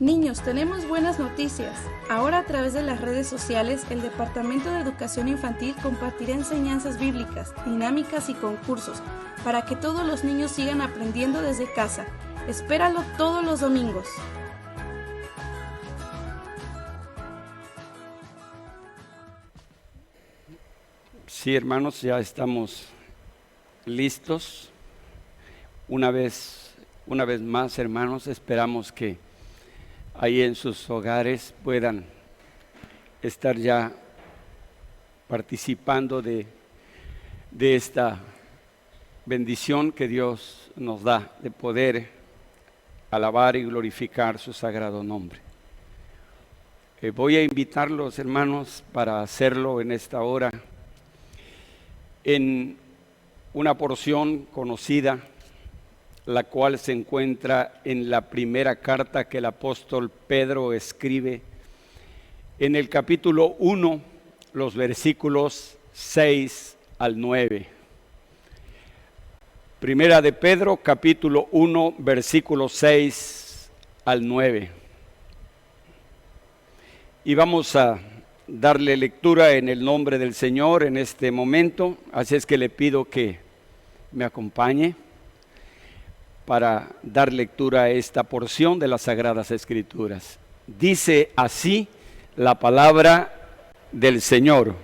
Niños, tenemos buenas noticias. Ahora a través de las redes sociales, el Departamento de Educación Infantil compartirá enseñanzas bíblicas, dinámicas y concursos para que todos los niños sigan aprendiendo desde casa. Espéralo todos los domingos. Sí, hermanos, ya estamos listos. Una vez más, hermanos, esperamos que ahí en sus hogares puedan estar ya participando de esta bendición que Dios nos da de poder alabar y glorificar su sagrado nombre. Voy a invitarlos, hermanos, para hacerlo en esta hora en una porción conocida, la cual se encuentra en la primera carta que el apóstol Pedro escribe en el capítulo 1, los versículos 6 al 9. Primera de Pedro, capítulo 1, versículos 6 al 9. Y vamos a darle lectura en el nombre del Señor en este momento, así es que le pido que me acompañe para dar lectura a esta porción de las Sagradas Escrituras. Dice así la palabra del Señor: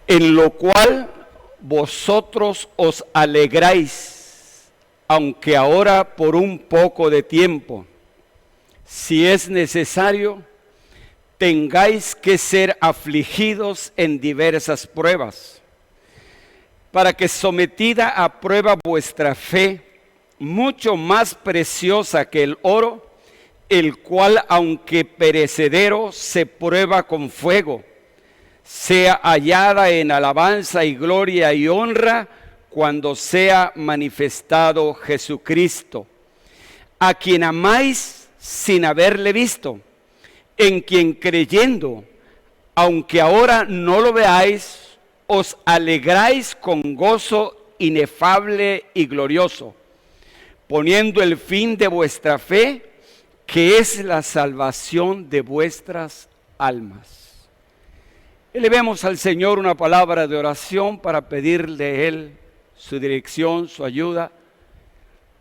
en lo cual vosotros os alegráis, aunque ahora por un poco de tiempo, si es necesario, tengáis que ser afligidos en diversas pruebas, para que sometida a prueba vuestra fe, mucho más preciosa que el oro, el cual aunque perecedero se prueba con fuego, sea hallada en alabanza y gloria y honra cuando sea manifestado Jesucristo, a quien amáis sin haberle visto, en quien creyendo, aunque ahora no lo veáis, os alegráis con gozo inefable y glorioso, poniendo el fin de vuestra fe, que es la salvación de vuestras almas. Elevemos al Señor una palabra de oración para pedirle de Él su dirección, su ayuda,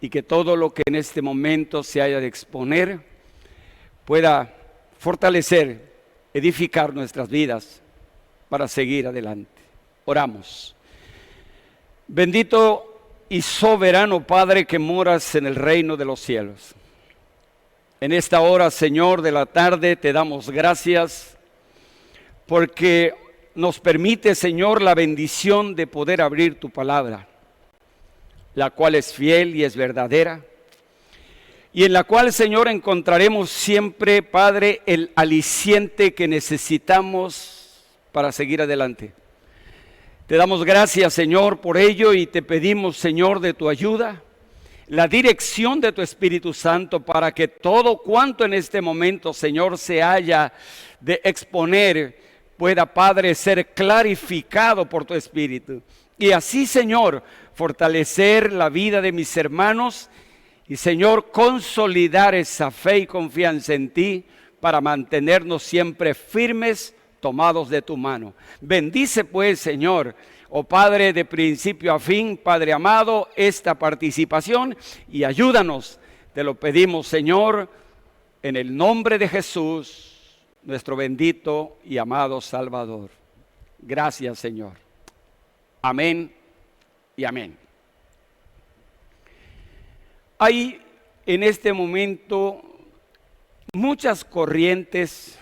y que todo lo que en este momento se haya de exponer pueda fortalecer, edificar nuestras vidas para seguir adelante. Oramos. Bendito y soberano Padre que moras en el reino de los cielos, en esta hora, Señor, de la tarde te damos gracias porque nos permite, Señor, la bendición de poder abrir tu palabra, la cual es fiel y es verdadera, y en la cual, Señor, encontraremos siempre, Padre, el aliciente que necesitamos para seguir adelante. Te damos gracias, Señor, por ello, y te pedimos, Señor, de tu ayuda, la dirección de tu Espíritu Santo para que todo cuanto en este momento, Señor, se haya de exponer, pueda, Padre, ser clarificado por tu Espíritu. Y así, Señor, fortalecer la vida de mis hermanos y, Señor, consolidar esa fe y confianza en ti para mantenernos siempre firmes, tomados de tu mano. Bendice pues, Señor, oh Padre, de principio a fin, Padre amado, esta participación y ayúdanos. Te lo pedimos, Señor, en el nombre de Jesús, nuestro bendito y amado Salvador. Gracias, Señor. Amén y amén. Hay en este momento muchas corrientes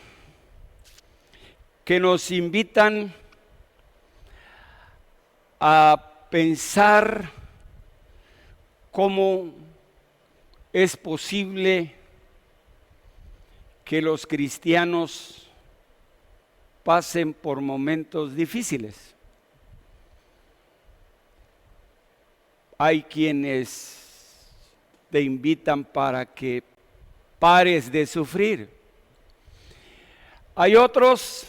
que nos invitan a pensar cómo es posible que los cristianos pasen por momentos difíciles. Hay quienes te invitan para que pares de sufrir. Hay otros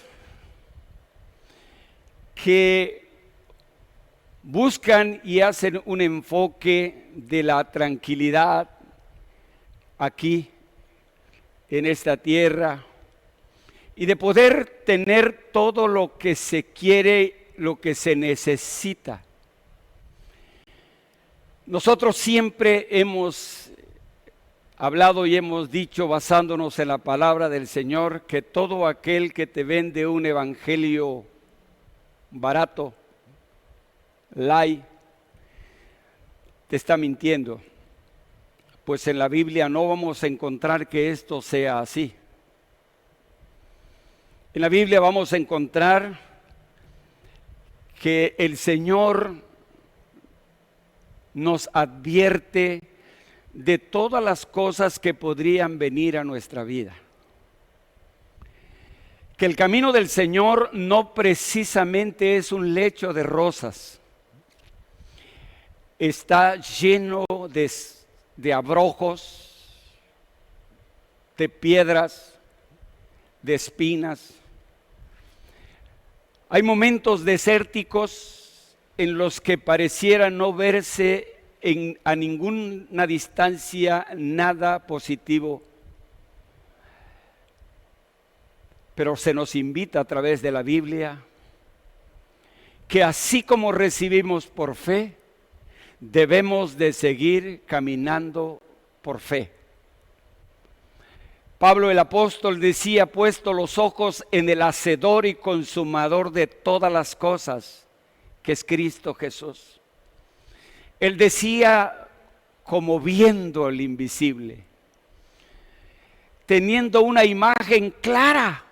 que buscan y hacen un enfoque de la tranquilidad aquí en esta tierra y de poder tener todo lo que se quiere, lo que se necesita. Nosotros siempre hemos hablado y hemos dicho, basándonos en la palabra del Señor, que todo aquel que te vende un evangelio barato, light, te está mintiendo. Pues en la Biblia no vamos a encontrar que esto sea así. En la Biblia vamos a encontrar que el Señor nos advierte de todas las cosas que podrían venir a nuestra vida. Que el camino del Señor no precisamente es un lecho de rosas. Está lleno de abrojos, de piedras, de espinas. Hay momentos desérticos en los que pareciera no verse a ninguna distancia nada positivo, pero se nos invita a través de la Biblia que así como recibimos por fe, debemos de seguir caminando por fe. Pablo el apóstol decía, puesto los ojos en el hacedor y consumador de todas las cosas, que es Cristo Jesús. Él decía, como viendo el invisible, teniendo una imagen clara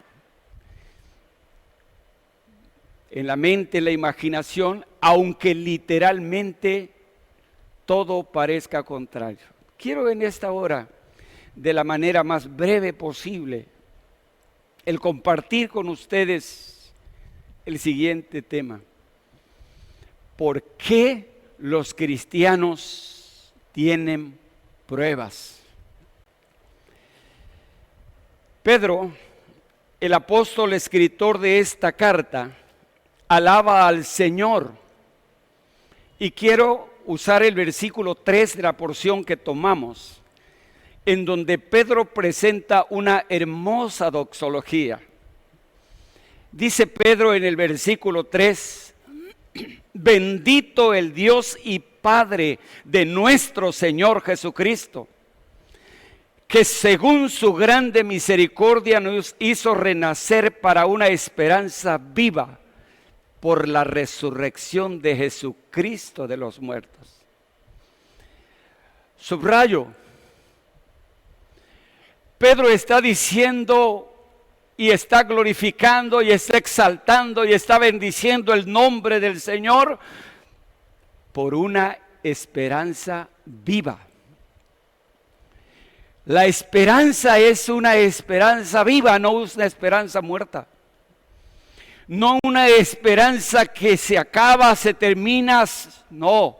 en la mente, en la imaginación, aunque literalmente todo parezca contrario. Quiero en esta hora, de la manera más breve posible, el compartir con ustedes el siguiente tema. ¿Por qué los cristianos tienen pruebas? Pedro, el apóstol escritor de esta carta, alaba al Señor. Y quiero usar el versículo 3 de la porción que tomamos, en donde Pedro presenta una hermosa doxología. Dice Pedro en el versículo 3, bendito el Dios y Padre de nuestro Señor Jesucristo, que según su grande misericordia nos hizo renacer para una esperanza viva por la resurrección de Jesucristo de los muertos. Subrayo, Pedro está diciendo y está glorificando y está exaltando y está bendiciendo el nombre del Señor por una esperanza viva. La esperanza es una esperanza viva, no una esperanza muerta. No una esperanza que se acaba, se termina, no,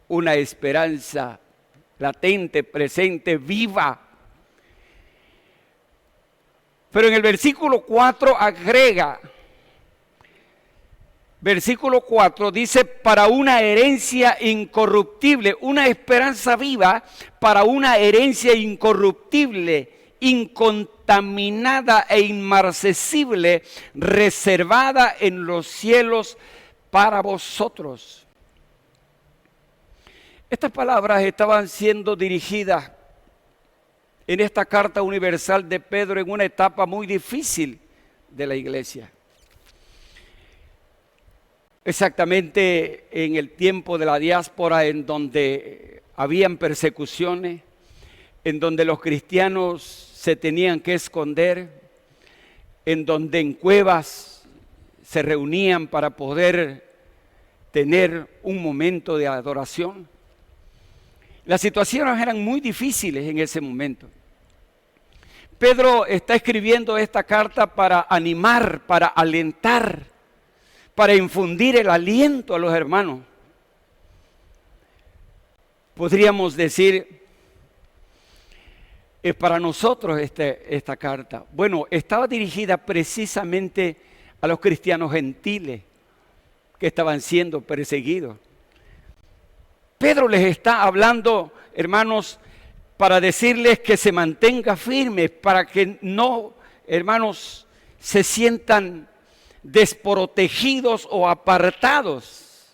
una esperanza latente, presente, viva. Pero en el versículo 4 agrega, versículo 4 dice, para una herencia incorruptible, una esperanza viva para una herencia incorruptible, incontaminada e inmarcesible, reservada en los cielos para vosotros. Estas palabras estaban siendo dirigidas en esta carta universal de Pedro en una etapa muy difícil de la iglesia. Exactamente en el tiempo de la diáspora, en donde habían persecuciones, en donde los cristianos se tenían que esconder, en donde en cuevas se reunían para poder tener un momento de adoración. Las situaciones eran muy difíciles en ese momento. Pedro está escribiendo esta carta para animar, para alentar, para infundir el aliento a los hermanos. Podríamos decir, es para nosotros esta carta. Bueno, estaba dirigida precisamente a los cristianos gentiles que estaban siendo perseguidos. Pedro les está hablando, hermanos, para decirles que se mantenga firmes, para que no, hermanos, se sientan desprotegidos o apartados.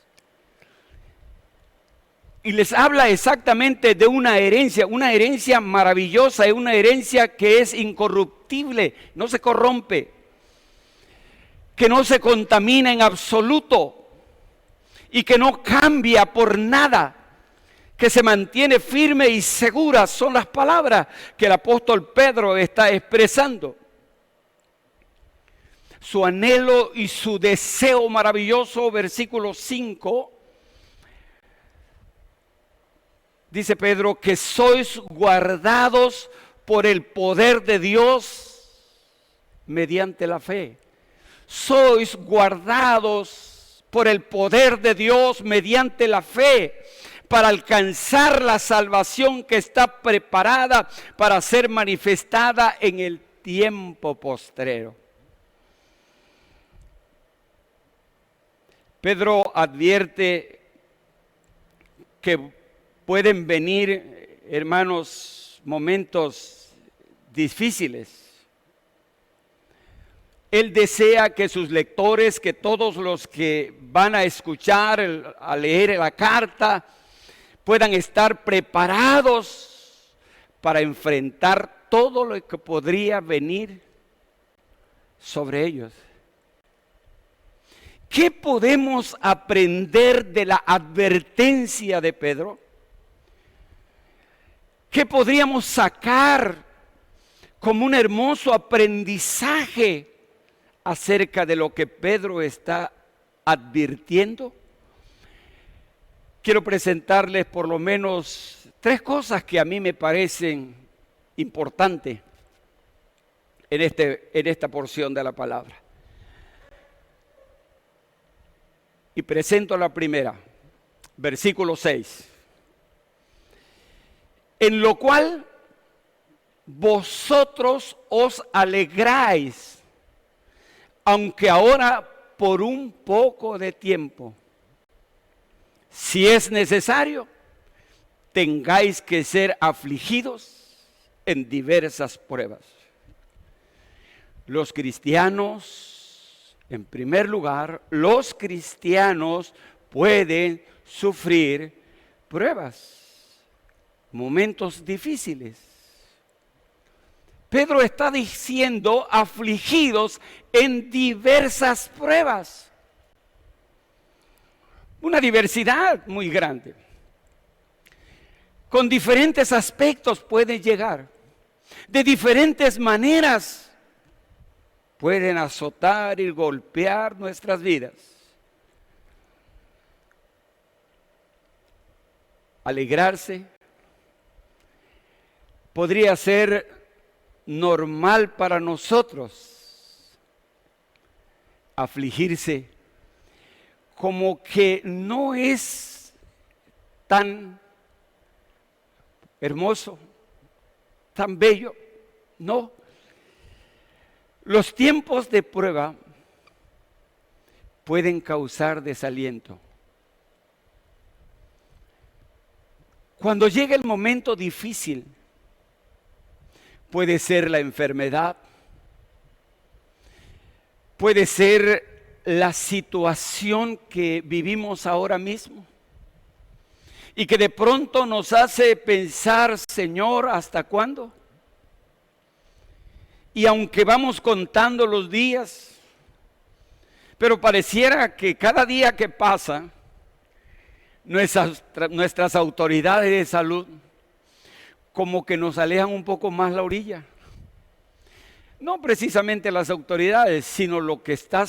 Y les habla exactamente de una herencia maravillosa, una herencia que es incorruptible, no se corrompe, que no se contamina en absoluto y que no cambia por nada, que se mantiene firme y segura. Son las palabras que el apóstol Pedro está expresando. Su anhelo y su deseo maravilloso, versículo 5, dice Pedro, que sois guardados por el poder de Dios mediante la fe. Sois guardados por el poder de Dios mediante la fe para alcanzar la salvación que está preparada para ser manifestada en el tiempo postrero. Pedro advierte que pueden venir, hermanos, momentos difíciles. Él desea que sus lectores, que todos los que van a escuchar, a leer la carta, puedan estar preparados para enfrentar todo lo que podría venir sobre ellos. ¿Qué podemos aprender de la advertencia de Pedro? ¿Qué podríamos sacar como un hermoso aprendizaje acerca de lo que Pedro está advirtiendo? Quiero presentarles por lo menos 3 cosas que a mí me parecen importantes en esta porción de la palabra. Y presento la primera, versículo 6. En lo cual vosotros os alegráis, aunque ahora por un poco de tiempo, si es necesario, tengáis que ser afligidos en diversas pruebas. Los cristianos, en primer lugar, los cristianos pueden sufrir pruebas, momentos difíciles. Pedro está diciendo afligidos en diversas pruebas. Una diversidad muy grande. Con diferentes aspectos pueden llegar. De diferentes maneras pueden azotar y golpear nuestras vidas. Alegrarse podría ser normal para nosotros. Afligirse como que no es tan hermoso, tan bello. No. Los tiempos de prueba pueden causar desaliento. Cuando llega el momento difícil, puede ser la enfermedad, puede ser la situación que vivimos ahora mismo y que de pronto nos hace pensar, Señor, ¿hasta cuándo? Y aunque vamos contando los días, pero pareciera que cada día que pasa, nuestras autoridades de salud como que nos alejan un poco más la orilla. No precisamente las autoridades, sino lo que está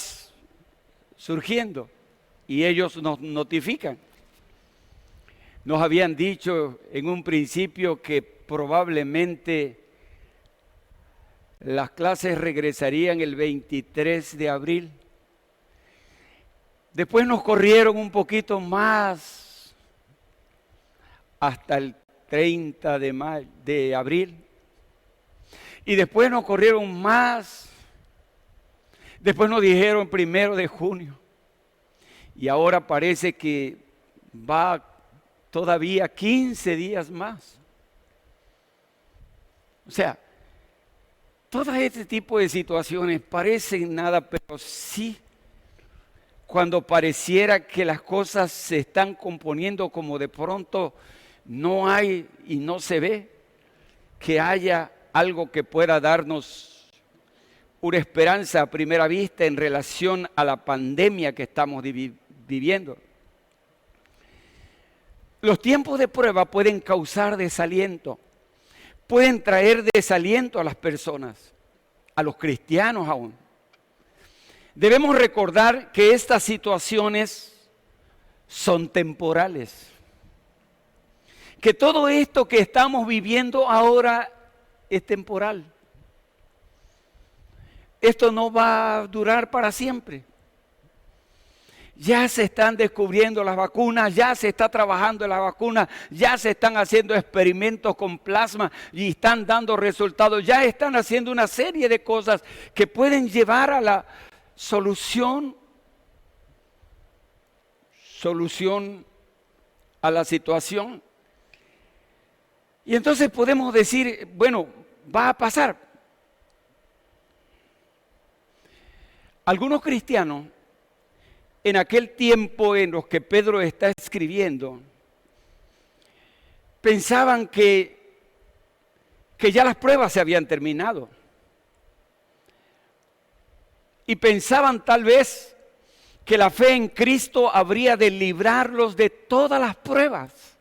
surgiendo. Y ellos nos notifican. Nos habían dicho en un principio que probablemente las clases regresarían el 23 de abril. Después nos corrieron un poquito más hasta el 30 de abril. Y después nos corrieron más. Después nos dijeron 1 de junio. Y ahora parece que va todavía 15 días más. O sea, todo este tipo de situaciones parecen nada, pero sí, cuando pareciera que las cosas se están componiendo como de pronto no hay y no se ve que haya algo que pueda darnos una esperanza a primera vista en relación a la pandemia que estamos viviendo. Los tiempos de prueba pueden causar desaliento, pueden traer desaliento a las personas, a los cristianos aún. Debemos recordar que estas situaciones son temporales, que todo esto que estamos viviendo ahora es temporal. Esto no va a durar para siempre. Ya se están descubriendo las vacunas, ya se está trabajando en las vacunas, ya se están haciendo experimentos con plasma y están dando resultados, ya están haciendo una serie de cosas que pueden llevar a la solución a la situación. Y entonces podemos decir, bueno, va a pasar. Algunos cristianos, en aquel tiempo en los que Pedro está escribiendo, pensaban que ya las pruebas se habían terminado. Y pensaban tal vez que la fe en Cristo habría de librarlos de todas las pruebas.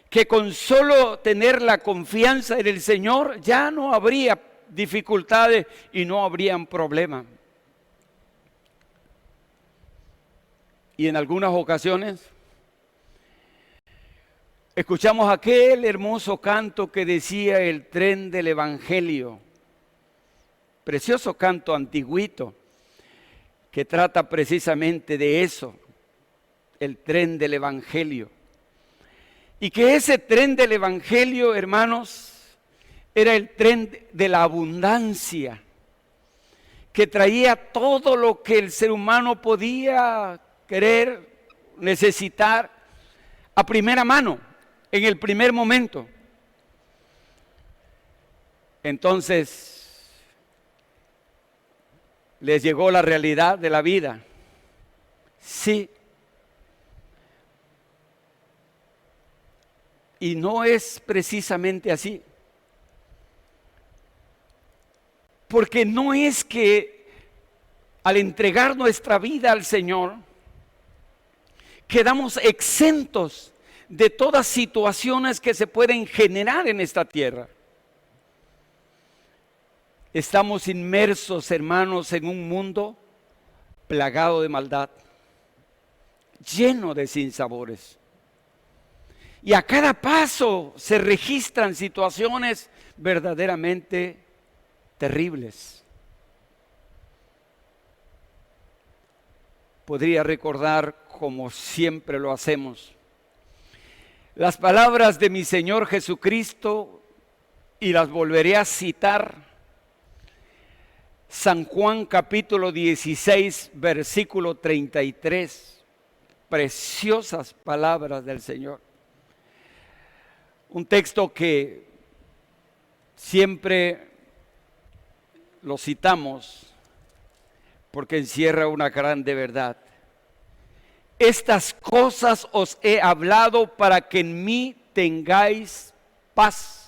Que con solo tener la confianza en el Señor ya no habría dificultades y no habrían problemas. Y en algunas ocasiones escuchamos aquel hermoso canto que decía el tren del Evangelio. Precioso canto antiguito que trata precisamente de eso, el tren del Evangelio. Y que ese tren del Evangelio, hermanos, era el tren de la abundancia, que traía todo lo que el ser humano podía querer, necesitar, a primera mano, en el primer momento. Entonces, les llegó la realidad de la vida. Sí. Y no es precisamente así. Porque no es que al entregar nuestra vida al Señor, quedamos exentos de todas situaciones que se pueden generar en esta tierra. Estamos inmersos, hermanos, en un mundo plagado de maldad, lleno de sinsabores. Y a cada paso se registran situaciones verdaderamente terribles. Podría recordar, como siempre lo hacemos, las palabras de mi Señor Jesucristo y las volveré a citar. San Juan capítulo 16, versículo 33. Preciosas palabras del Señor. Un texto que siempre lo citamos porque encierra una grande verdad. Estas cosas os he hablado para que en mí tengáis paz.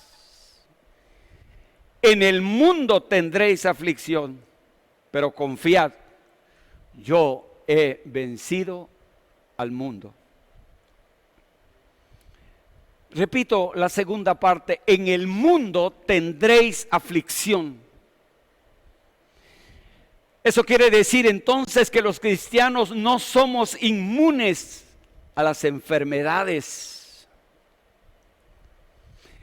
En el mundo tendréis aflicción, pero confiad, yo he vencido al mundo. Repito la segunda parte, en el mundo tendréis aflicción. Eso quiere decir entonces que los cristianos no somos inmunes a las enfermedades.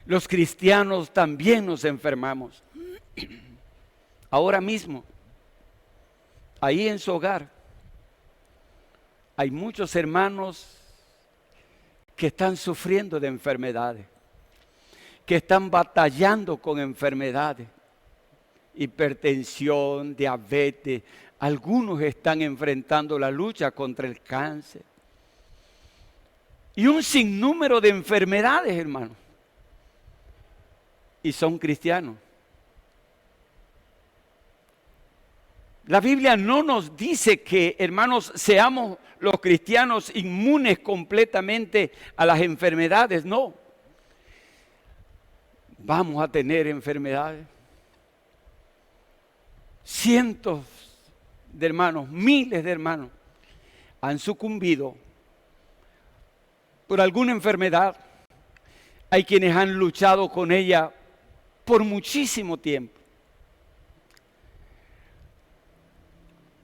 Los cristianos también nos enfermamos. Ahora mismo, ahí en su hogar, hay muchos hermanos que están sufriendo de enfermedades, que están batallando con enfermedades, hipertensión, diabetes. Algunos están enfrentando la lucha contra el cáncer. Y un sinnúmero de enfermedades, hermano. y son cristianos. La Biblia no nos dice que, hermanos, seamos los cristianos inmunes completamente a las enfermedades, no. Vamos a tener enfermedades. Cientos de hermanos, miles de hermanos han sucumbido por alguna enfermedad. Hay quienes han luchado con ella por muchísimo tiempo.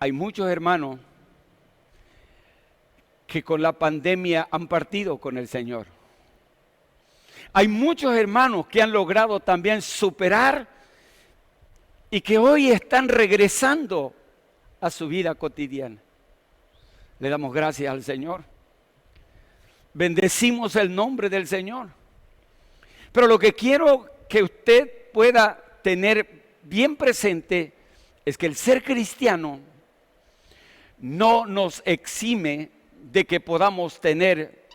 Hay muchos hermanos que con la pandemia han partido con el Señor. Hay muchos hermanos que han logrado también superar y que hoy están regresando a su vida cotidiana. Le damos gracias al Señor. Bendecimos el nombre del Señor. Pero lo que quiero que usted pueda tener bien presente es que el ser cristiano no nos exime de que podamos tener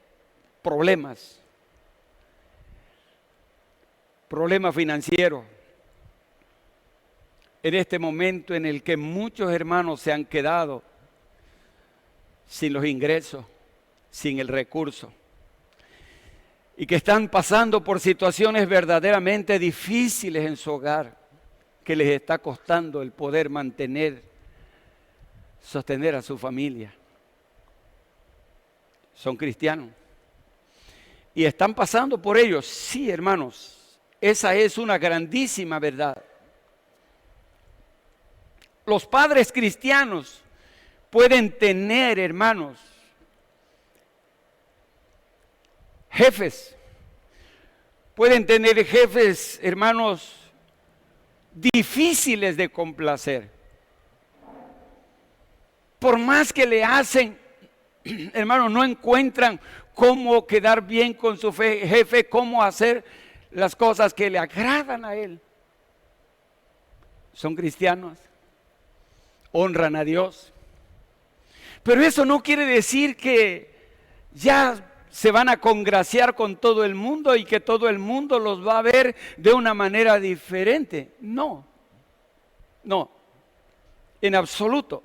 problemas. Problemas financieros. En este momento en el que muchos hermanos se han quedado sin los ingresos, sin el recurso, y que están pasando por situaciones verdaderamente difíciles en su hogar, que les está costando el poder sostener a su familia. Son cristianos y están pasando por ellos. Sí, hermanos, esa es una grandísima verdad. Los padres cristianos pueden tener, hermanos, jefes. Pueden tener jefes, hermanos, difíciles de complacer. Por más que le hacen, hermanos, no encuentran cómo quedar bien con su jefe, cómo hacer las cosas que le agradan a él. Son cristianos, honran a Dios. Pero eso no quiere decir que ya se van a congraciar con todo el mundo y que todo el mundo los va a ver de una manera diferente. No, en absoluto.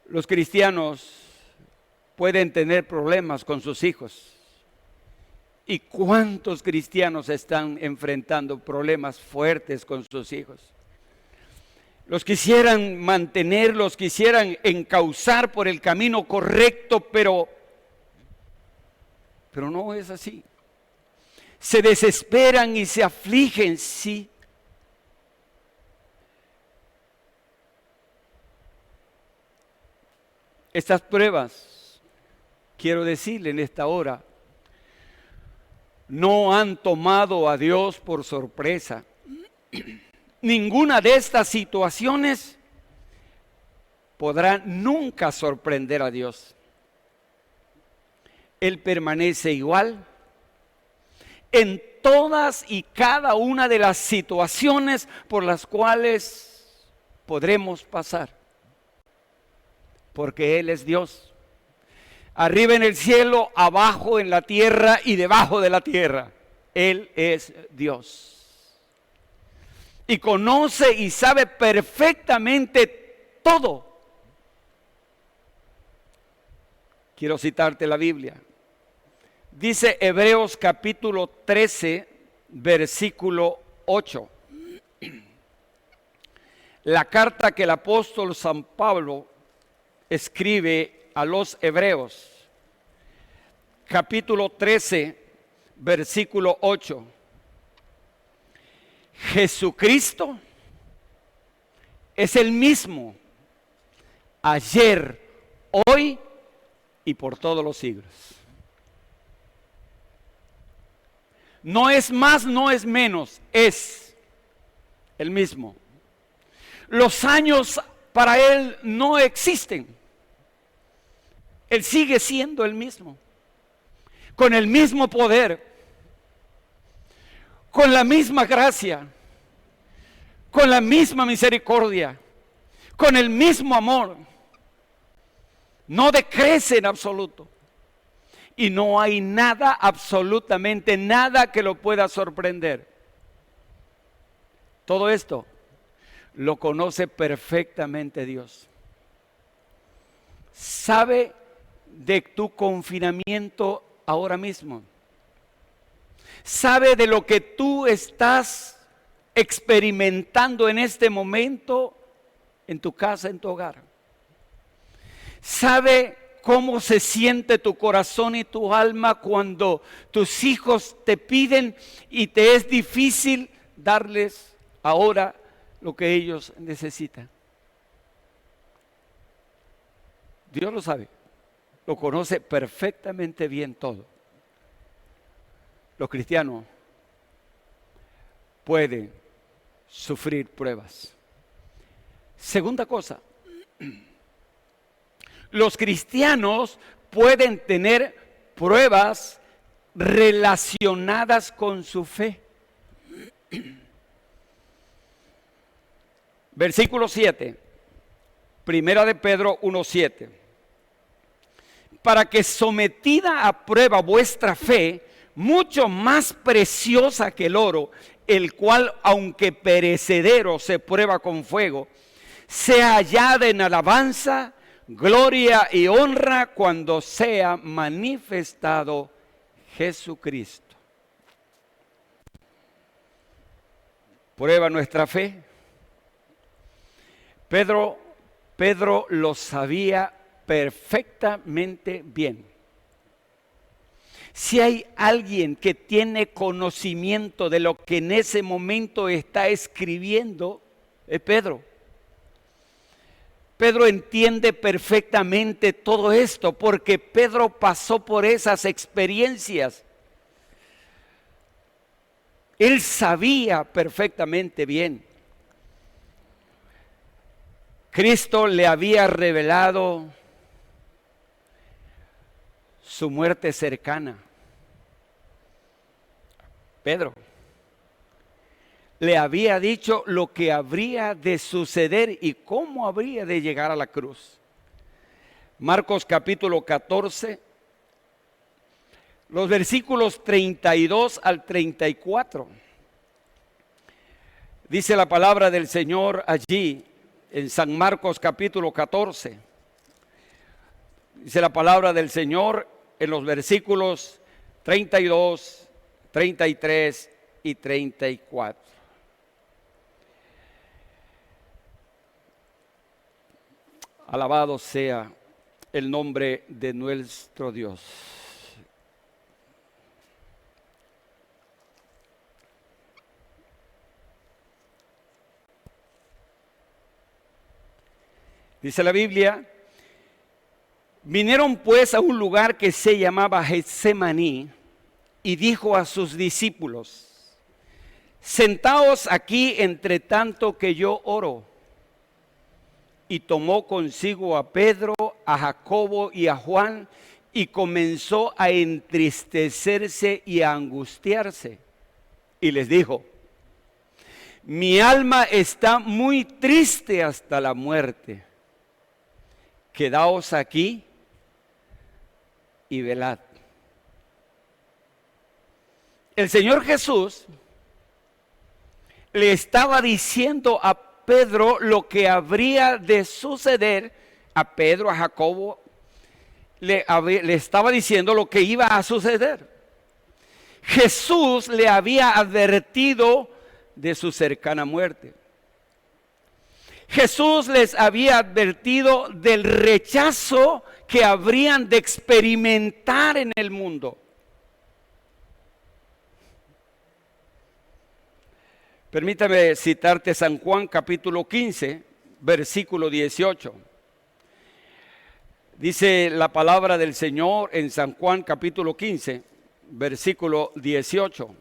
Los cristianos pueden tener problemas con sus hijos. ¿Y cuántos cristianos están enfrentando problemas fuertes con sus hijos? Los quisieran mantener, los quisieran encauzar por el camino correcto, pero no es así. Se desesperan y se afligen, sí. Estas pruebas, quiero decirle en esta hora, no han tomado a Dios por sorpresa. Ninguna de estas situaciones podrá nunca sorprender a Dios. Él permanece igual en todas y cada una de las situaciones por las cuales podremos pasar. Porque Él es Dios. Arriba en el cielo, abajo en la tierra y debajo de la tierra. Él es Dios. Y conoce y sabe perfectamente todo. Quiero citarte la Biblia. Dice Hebreos capítulo 13, versículo 8. La carta que el apóstol San Pablo escribe a los Hebreos, capítulo 13, versículo 8. Jesucristo es el mismo ayer, hoy y por todos los siglos. No es más, no es menos, es el mismo. Los años para Él no existen. Él sigue siendo el mismo, con el mismo poder, con la misma gracia, con la misma misericordia, con el mismo amor. No decrece en absoluto. y no hay nada, absolutamente nada que lo pueda sorprender. Todo esto lo conoce perfectamente Dios. Sabe de tu confinamiento ahora mismo. Sabe de lo que tú estás experimentando en este momento en tu casa, en tu hogar. Sabe cómo se siente tu corazón y tu alma cuando tus hijos te piden y te es difícil darles ahora lo que ellos necesitan. Dios lo sabe, lo conoce perfectamente bien todo. Los cristianos pueden sufrir pruebas. Segunda cosa, los cristianos pueden tener pruebas relacionadas con su fe. Versículo 7, Primera de Pedro 1:7. Para que sometida a prueba vuestra fe, mucho más preciosa que el oro, el cual aunque perecedero se prueba con fuego, sea hallada en alabanza, gloria y honra cuando sea manifestado Jesucristo. Prueba nuestra fe. Pedro lo sabía perfectamente bien. Si hay alguien que tiene conocimiento de lo que en ese momento está escribiendo, es Pedro. Pedro entiende perfectamente todo esto porque Pedro pasó por esas experiencias. Él sabía perfectamente bien. Cristo le había revelado su muerte cercana. Pedro le había dicho lo que habría de suceder y cómo habría de llegar a la cruz. Marcos capítulo 14, los versículos 32 al 34. Dice la palabra del Señor allí en San Marcos capítulo 14. Dice la palabra del Señor en los versículos 32, 33 y 34. Alabado sea el nombre de nuestro Dios. Dice la Biblia: vinieron pues a un lugar que se llamaba Getsemaní y dijo a sus discípulos: sentaos aquí entre tanto que yo oro. Y tomó consigo a Pedro, a Jacobo y a Juan y comenzó a entristecerse y a angustiarse. Y les dijo: mi alma está muy triste hasta la muerte. Quedaos aquí y velad. El Señor Jesús le estaba diciendo a Pedro lo que habría de suceder. A Pedro, a Jacobo, le estaba diciendo lo que iba a suceder. Jesús le había advertido de su cercana muerte. Jesús les había advertido del rechazo que habrían de experimentar en el mundo. Permítame citarte San Juan capítulo 15, versículo 18. Dice la palabra del Señor en San Juan capítulo 15, versículo 18.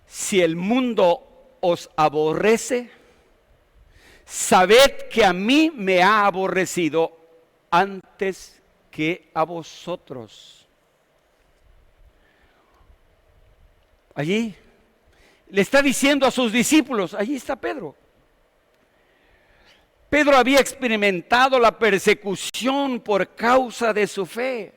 Si el mundo os aborrece, sabed que a mí me ha aborrecido antes que a vosotros. Allí le está diciendo a sus discípulos, allí está Pedro. Pedro había experimentado la persecución por causa de su fe.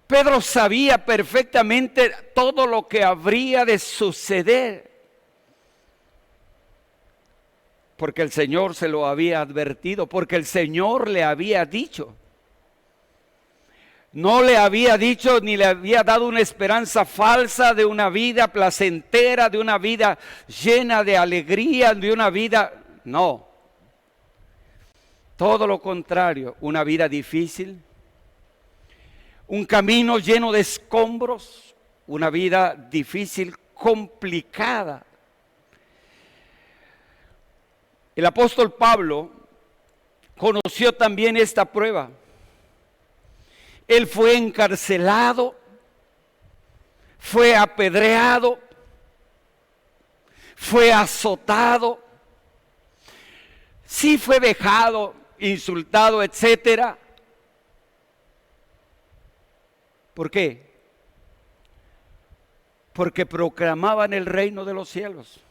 Pedro sabía perfectamente todo lo que habría de suceder, porque el Señor se lo había advertido, porque el Señor le había dicho. No le había dicho ni le había dado una esperanza falsa de una vida placentera, de una vida llena de alegría, de una vida... No. Todo lo contrario, una vida difícil, un camino lleno de escombros, una vida difícil, complicada. El apóstol Pablo conoció también esta prueba. Él fue encarcelado, fue apedreado, fue azotado, sí fue vejado, insultado, etcétera. ¿Por qué? Porque proclamaban el reino de los cielos.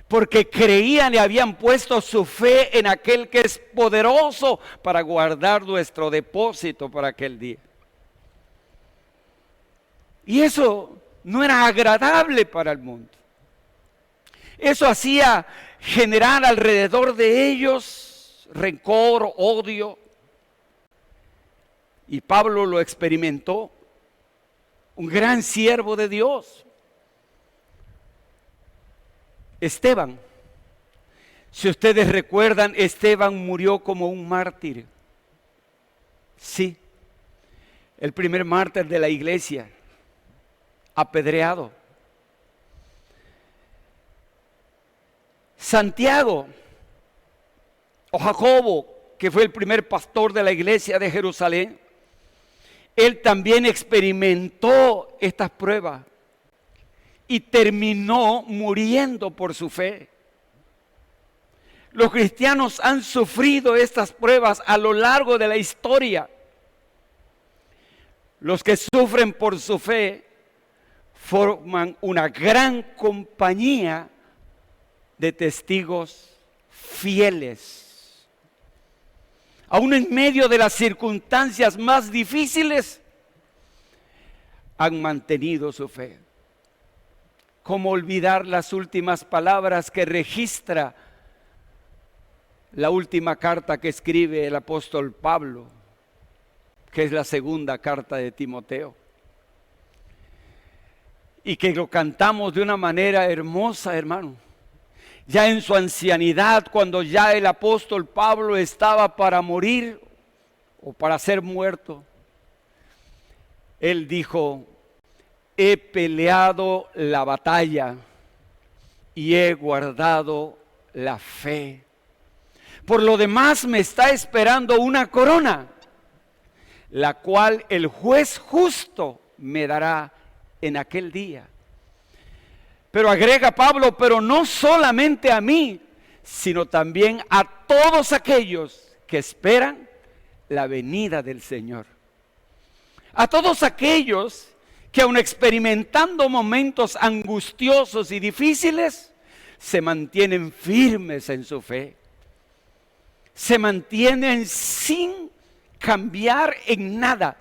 Porque creían y habían puesto su fe en aquel que es poderoso para guardar nuestro depósito para aquel día. Y eso no era agradable para el mundo. Eso hacía generar alrededor de ellos rencor, odio. Y Pablo lo experimentó, un gran siervo de Dios. Esteban, si ustedes recuerdan, Esteban murió como un mártir. Sí, el primer mártir de la iglesia, apedreado. Santiago o Jacobo, que fue el primer pastor de la iglesia de Jerusalén, él también experimentó estas pruebas y terminó muriendo por su fe. Los cristianos han sufrido estas pruebas a lo largo de la historia. Los que sufren por su fe forman una gran compañía de testigos fieles. Aún en medio de las circunstancias más difíciles, han mantenido su fe. ¿Cómo olvidar las últimas palabras que registra la última carta que escribe el apóstol Pablo, que es la segunda carta de Timoteo? Y que lo cantamos de una manera hermosa, hermano. Ya en su ancianidad, cuando ya el apóstol Pablo estaba para morir o para ser muerto, él dijo: he peleado la batalla y he guardado la fe. Por lo demás me está esperando una corona, la cual el juez justo me dará en aquel día. Pero agrega Pablo, pero no solamente a mí, sino también a todos aquellos que esperan la venida del Señor. A todos aquellos que aun experimentando momentos angustiosos y difíciles, se mantienen firmes en su fe. Se mantienen sin cambiar en nada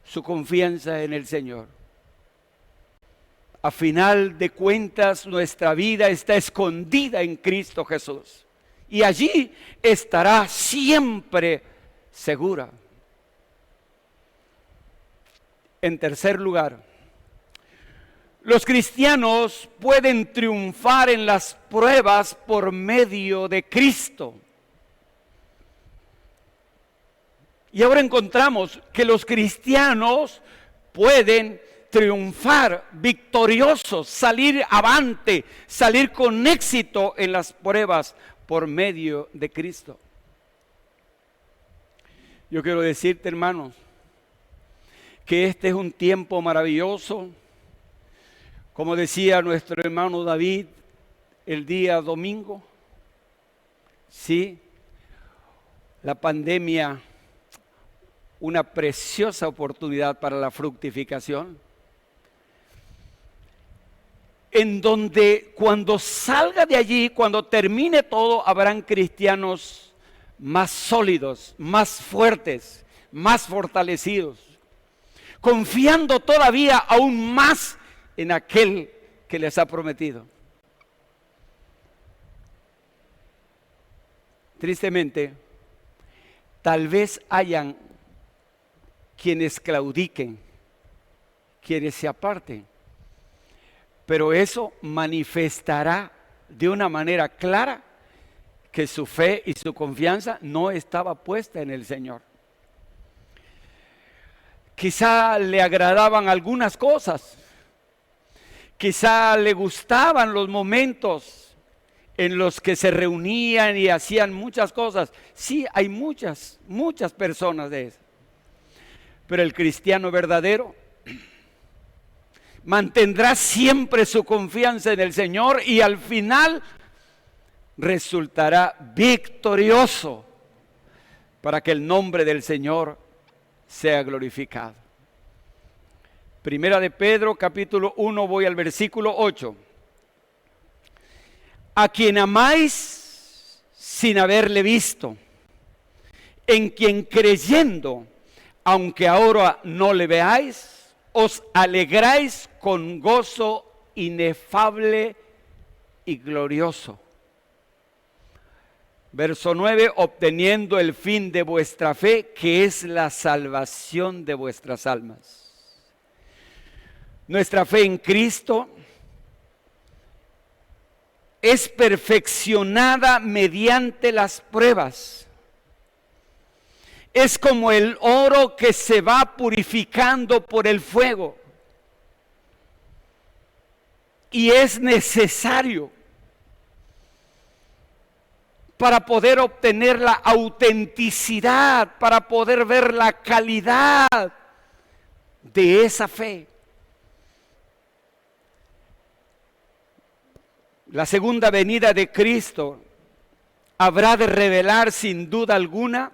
su confianza en el Señor. A final de cuentas, nuestra vida está escondida en Cristo Jesús. Y allí estará siempre segura. En tercer lugar, los cristianos pueden triunfar en las pruebas por medio de Cristo. Y ahora encontramos que los cristianos pueden triunfar, victoriosos, salir avante, salir con éxito en las pruebas por medio de Cristo. Yo quiero decirte, hermanos, que este es un tiempo maravilloso. Como decía nuestro hermano David el día domingo, sí, la pandemia, una preciosa oportunidad para la fructificación. en donde cuando salga de allí, cuando termine todo, habrán cristianos más sólidos, más fuertes, más fortalecidos, confiando todavía aún más en aquel que les ha prometido. Tristemente, tal vez hayan quienes claudiquen, quienes se aparten, pero eso manifestará de una manera clara que su fe y su confianza no estaba puesta en el Señor. Quizá le agradaban algunas cosas, quizá le gustaban los momentos en los que se reunían y hacían muchas cosas. Sí, hay muchas personas de esas. Pero el cristiano verdadero mantendrá siempre su confianza en el Señor y al final resultará victorioso para que el nombre del Señor sea glorificado. Primera de Pedro, capítulo 1, voy al versículo 8. A quien amáis sin haberle visto, en quien creyendo, aunque ahora no le veáis, os alegráis con gozo inefable y glorioso. Verso 9, obteniendo el fin de vuestra fe, que es la salvación de vuestras almas. Nuestra fe en Cristo es perfeccionada mediante las pruebas. Es como el oro que se va purificando por el fuego. Y es necesario para poder obtener la autenticidad, para poder ver la calidad de esa fe. La segunda venida de Cristo habrá de revelar sin duda alguna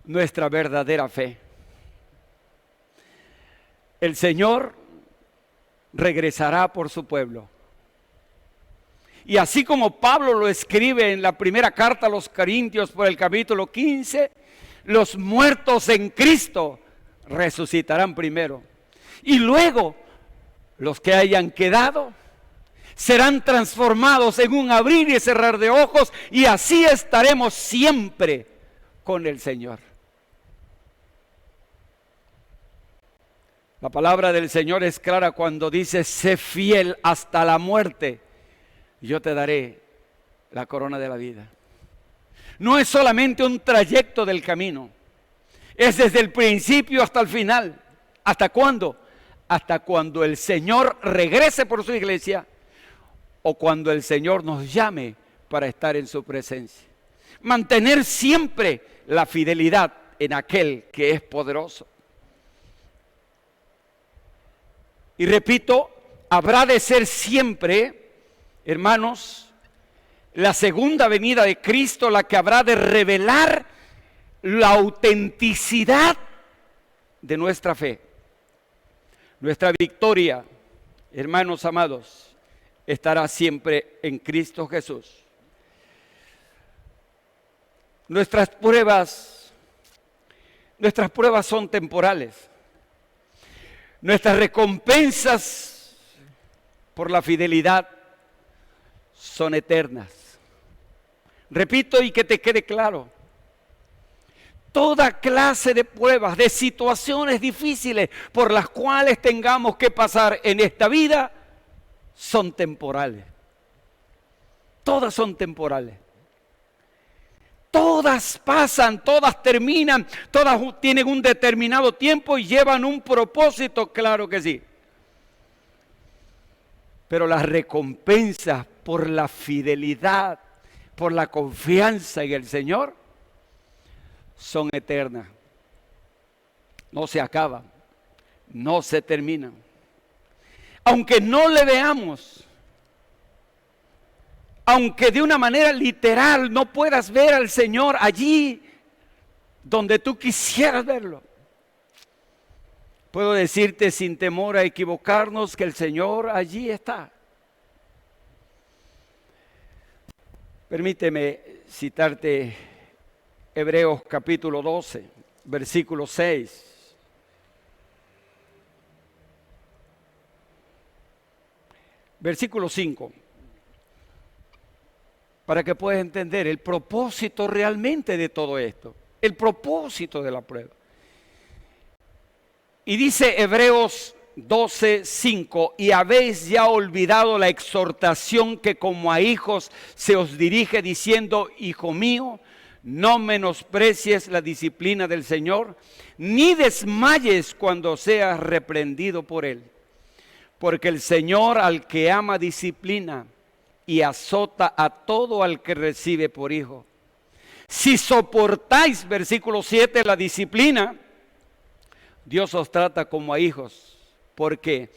nuestra verdadera fe. El Señor regresará por su pueblo. Y así como Pablo lo escribe en la primera carta a los Corintios por el capítulo 15, los muertos en Cristo resucitarán primero. Y luego los que hayan quedado serán transformados en un abrir y cerrar de ojos, y así estaremos siempre con el Señor. La palabra del Señor es clara cuando dice: sé fiel hasta la muerte, yo te daré la corona de la vida. No es solamente un trayecto del camino, es desde el principio hasta el final. ¿Hasta cuándo? Hasta cuando el Señor regrese por su iglesia o cuando el Señor nos llame para estar en su presencia. Mantener siempre la fidelidad en aquel que es poderoso. Y repito, habrá de ser siempre, hermanos, la segunda venida de Cristo la que habrá de revelar la autenticidad de nuestra fe. Nuestra victoria, hermanos amados, estará siempre en Cristo Jesús. Nuestras pruebas son temporales. Nuestras recompensas por la fidelidad son eternas. Repito y que te quede claro: toda clase de pruebas, de situaciones difíciles por las cuales tengamos que pasar en esta vida, son temporales. Todas son temporales. Todas pasan, todas terminan, todas tienen un determinado tiempo y llevan un propósito, claro que sí. Pero las recompensas por la fidelidad, por la confianza en el Señor, son eternas. No se acaban, no se terminan. Aunque no le veamos, aunque de una manera literal no puedas ver al Señor allí donde tú quisieras verlo, puedo decirte sin temor a equivocarnos que el Señor allí está. Permíteme citarte Hebreos capítulo 12, versículo 6. Versículo 5, para que puedas entender el propósito realmente de todo esto, el propósito de la prueba. Y dice Hebreos 12, 5, y habéis ya olvidado la exhortación que como a hijos se os dirige diciendo, hijo mío, no menosprecies la disciplina del Señor, ni desmayes cuando seas reprendido por Él. Porque el Señor al que ama disciplina y azota a todo al que recibe por hijo. Si soportáis, versículo 7, la disciplina, Dios os trata como a hijos. Porque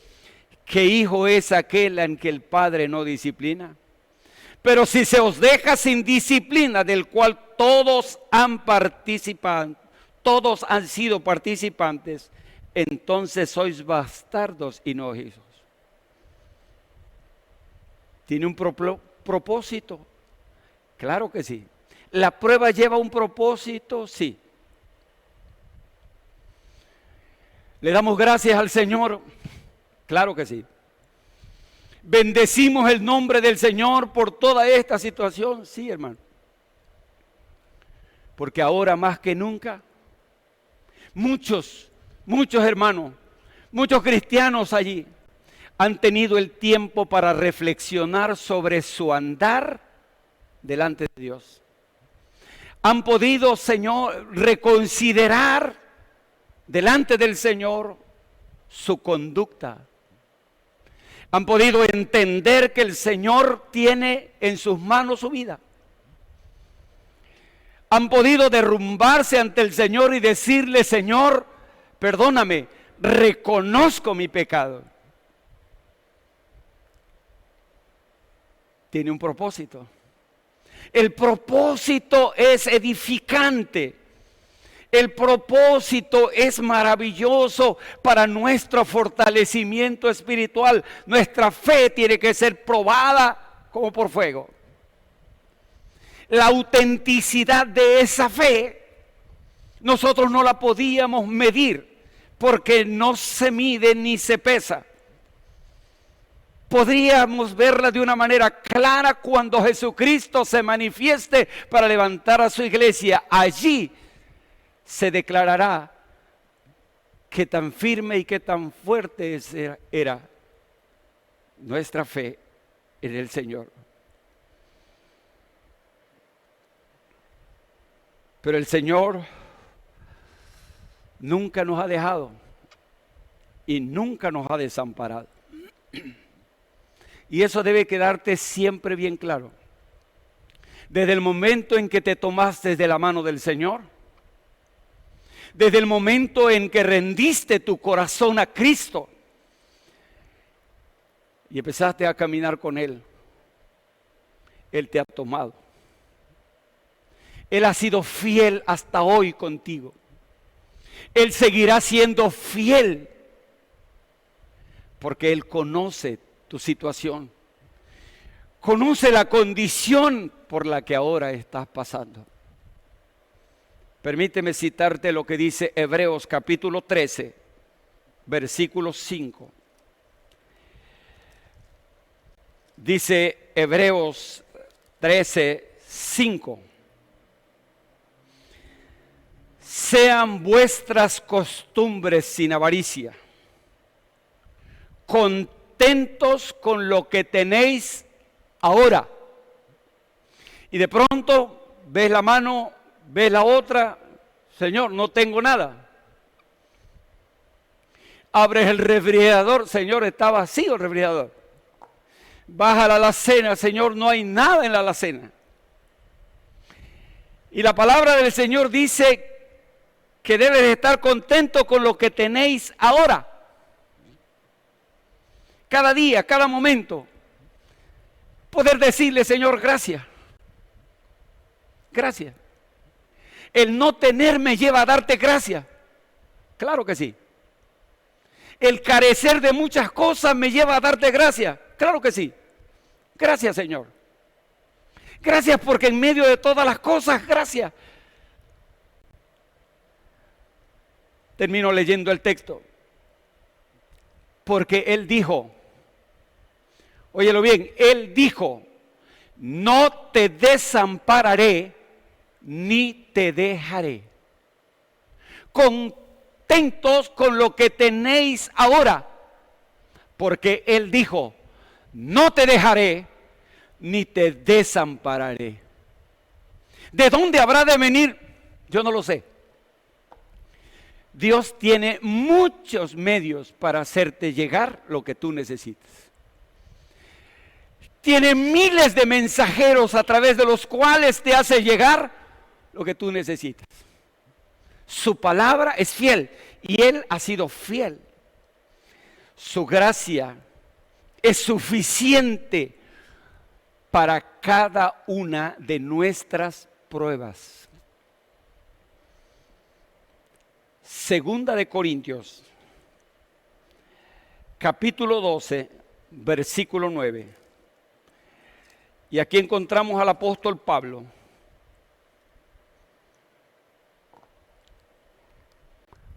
¿qué hijo es aquel en que el Padre no disciplina? Pero si se os deja sin disciplina, del cual todos han participado, todos han sido participantes, entonces sois bastardos y no hijos. ¿Tiene un propósito? Claro que sí. ¿La prueba lleva un propósito? Sí. ¿Le damos gracias al Señor? Claro que sí. ¿Bendecimos el nombre del Señor por toda esta situación? Sí, hermano. Porque ahora más que nunca, muchos hermanos, muchos cristianos allí han tenido el tiempo para reflexionar sobre su andar delante de Dios. Han podido, Señor, reconsiderar delante del Señor su conducta. Han podido entender que el Señor tiene en sus manos su vida. Han podido derrumbarse ante el Señor y decirle, Señor, perdóname, reconozco mi pecado. Tiene un propósito. El propósito es edificante. El propósito es maravilloso para nuestro fortalecimiento espiritual. Nuestra fe tiene que ser probada como por fuego. La autenticidad de esa fe, nosotros no la podíamos medir porque no se mide ni se pesa. Podríamos verla de una manera clara cuando Jesucristo se manifieste para levantar a su iglesia. Allí se declarará qué tan firme y qué tan fuerte era nuestra fe en el Señor. Pero el Señor nunca nos ha dejado y nunca nos ha desamparado. Y eso debe quedarte siempre bien claro. Desde el momento en que te tomaste de la mano del Señor, desde el momento en que rendiste tu corazón a Cristo y empezaste a caminar con Él, Él te ha tomado. Él ha sido fiel hasta hoy contigo. Él seguirá siendo fiel porque Él conoce tu situación. Conoce la condición por la que ahora estás pasando. Permíteme citarte lo que dice Hebreos capítulo 13, versículo 5. Dice Hebreos 13, 5. Sean vuestras costumbres sin avaricia, contentos con lo que tenéis ahora. Y de pronto ves la mano, ves la otra, Señor, no tengo nada. Abres el refrigerador, Señor, está vacío el refrigerador. Vas a la alacena, Señor, no hay nada en la alacena. Y la palabra del Señor dice que debes estar contento con lo que tenéis ahora. Cada día, cada momento. Poder decirle, Señor, gracias. Gracias. El no tener me lleva a darte gracias. Claro que sí. El carecer de muchas cosas me lleva a darte gracias. Claro que sí. Gracias, Señor. Gracias porque en medio de todas las cosas, gracias. Termino leyendo el texto. Porque Él dijo, óyelo bien, Él dijo, no te desampararé ni te dejaré. Contentos con lo que tenéis ahora, porque Él dijo, no te dejaré ni te desampararé. ¿De dónde habrá de venir? Yo no lo sé. Dios tiene muchos medios para hacerte llegar lo que tú necesitas. Tiene miles de mensajeros a través de los cuales te hace llegar lo que tú necesitas. Su palabra es fiel y Él ha sido fiel. Su gracia es suficiente para cada una de nuestras pruebas. Segunda de Corintios, capítulo 12, versículo 9. Y aquí encontramos al apóstol Pablo.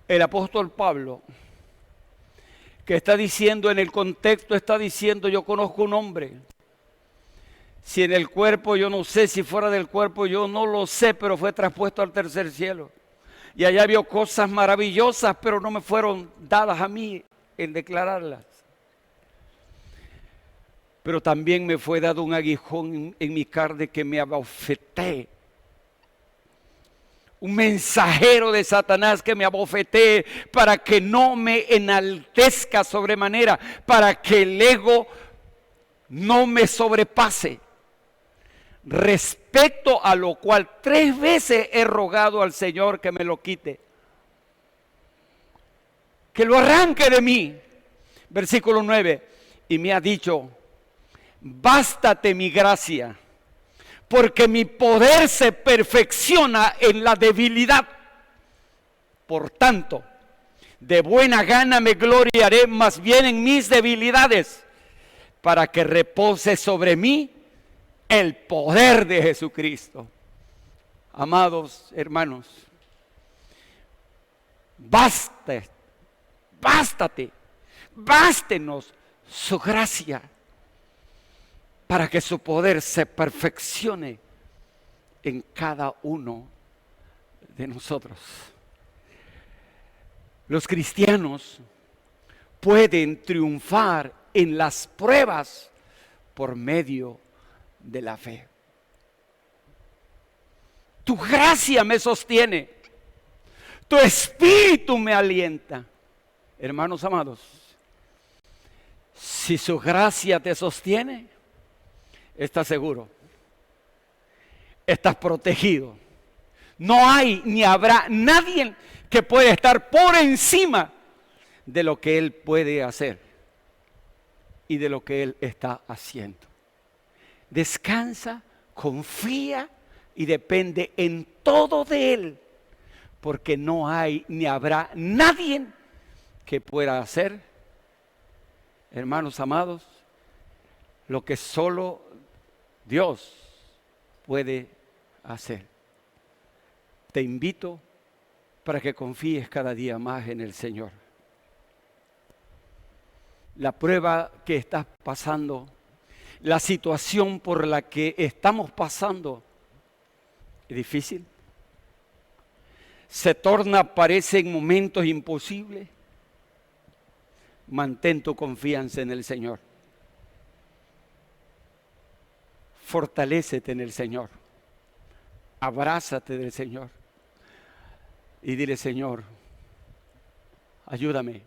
El apóstol Pablo, que está diciendo en el contexto, está diciendo, yo conozco un hombre. Si en el cuerpo yo no sé, si fuera del cuerpo yo no lo sé, pero fue traspuesto al tercer cielo. Y allá vio cosas maravillosas, pero no me fueron dadas a mí en declararlas. Pero también me fue dado un aguijón en mi carne que me abofeté. Un mensajero de Satanás que me abofeté para que no me enaltezca sobremanera, para que el ego no me sobrepase. Respecto a lo cual 3 veces he rogado al Señor que me lo quite, que lo arranque de mí. Versículo 9, y me ha dicho, bástate mi gracia, porque mi poder se perfecciona en la debilidad. Por tanto, de buena gana me gloriaré más bien en mis debilidades, para que repose sobre mí el poder de Jesucristo. Amados hermanos, bástenos su gracia para que su poder se perfeccione en cada uno de nosotros. Los cristianos pueden triunfar en las pruebas por medio de la fe. Tu gracia me sostiene, tu espíritu me alienta. Hermanos amados, si su gracia te sostiene, estás seguro, estás protegido. No hay ni habrá nadie que pueda estar por encima de lo que Él puede hacer y de lo que Él está haciendo. Descansa, confía y depende en todo de Él, porque no hay ni habrá nadie que pueda hacer, hermanos amados, lo que solo Dios puede hacer. Te invito para que confíes cada día más en el Señor. La prueba que estás pasando, la situación por la que estamos pasando, es difícil. Se torna, parece en momentos imposibles. Mantén tu confianza en el Señor. Fortalécete en el Señor. Abrázate del Señor. Y dile, Señor, ayúdame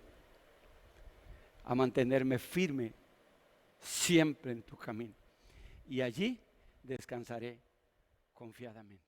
a mantenerme firme siempre en tu camino. Y allí descansaré confiadamente.